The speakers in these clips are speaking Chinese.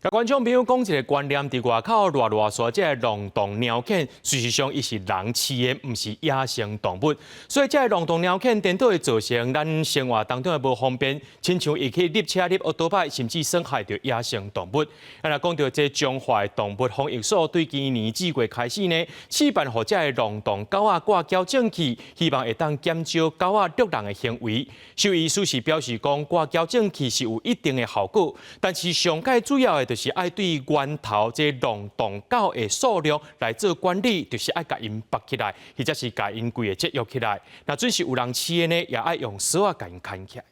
甲观众朋友讲一个观念，伫外口热山，这个龙洞鸟犬，事实上伊是人饲的，毋是野生动物。所以这个龙洞鸟犬颠倒会造成咱生活当中的无方便，亲像伊去入车、入奥多拜，甚至伤害到野生动物。若讲到这中华的动物防疫所，对今年4月开始呢，试办互这个龙洞狗仔挂矫正器，希望会当减少狗仔虐人的行为。兽医师是表示讲，挂矫正器是有一定的效果，但是上界主要的就是爱对源头这龙洞狗的数量来做管理，就是爱甲因绑起来，或者是甲因规个节约起来。那准是有人饲的呢，也爱用绳啊甲因牵起来。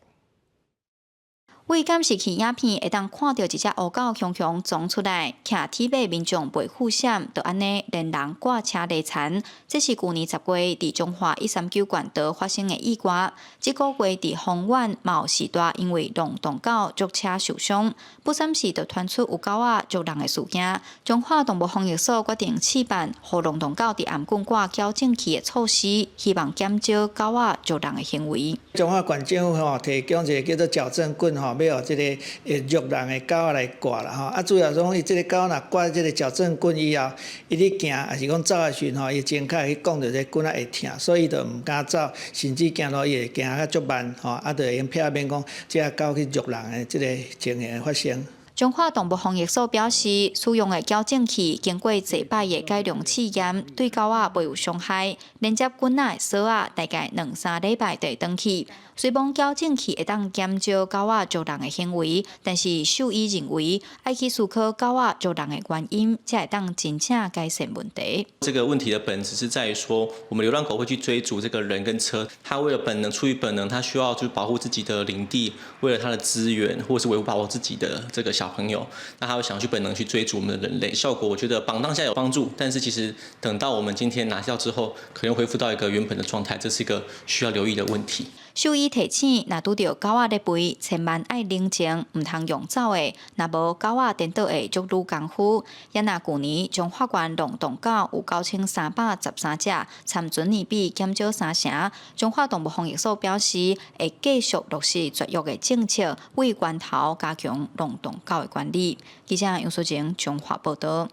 为监视器影片会当看到一只乌狗强强撞出来，徛铁马民众背护险，就安尼连人挂车累残。这是去年10月伫中华139县道发生的意外。这个月伫丰原嘛有时大因为龙洞狗撞车受伤，不闪时就传出有狗仔撞人的事件。中华动物防疫所决定试办，互龙洞狗伫颔棍挂矫正器的措施，希望减少狗仔撞人的行为。中华县政府提供一个叫做矫正棍要互这个虐人的狗仔来挂啦主要讲伊这个狗若挂这个矫正棍以后，伊咧行还是讲走的时阵伊前脚去讲着这棍仔会疼，所以就毋敢走，甚至行路伊会行较足慢就会用避免讲这个狗去虐人的这个情形发生。中华动物防疫所表示，使用的矫正器经过1摆的改良试验，对狗仔袂有伤害。连接棍仔的绳仔大概2-3礼拜就会转去。虽讲矫正器会当减少狗仔捉人的行为，但是兽医认为爱去思考狗仔捉人的原因，才会当真正改善问题。这个问题的本质是在于说，我们流浪狗会去追逐这个人跟车，它为了本能，出于本能，它需要就是保护自己的领地，为了它的资源，或者是维护保护自己的这个小朋友，那它会想去本能去追逐我们的人类。效果我觉得绑当下有帮助，但是其实等到我们今天拿掉之后，可能恢复到一个原本的状态，这是一个需要留意的问题。兽医提醒，若拄到狗仔咧吠，千万爱冷静，唔通用走的。若无狗仔颠倒会足愈功夫。也若去年中华县龙洞狗有9313只，参准年比减少3成。中华动物防疫所表示，会继续落实绝育的政策，为源头加强龙洞狗的管理。记者杨淑晴，中华报道。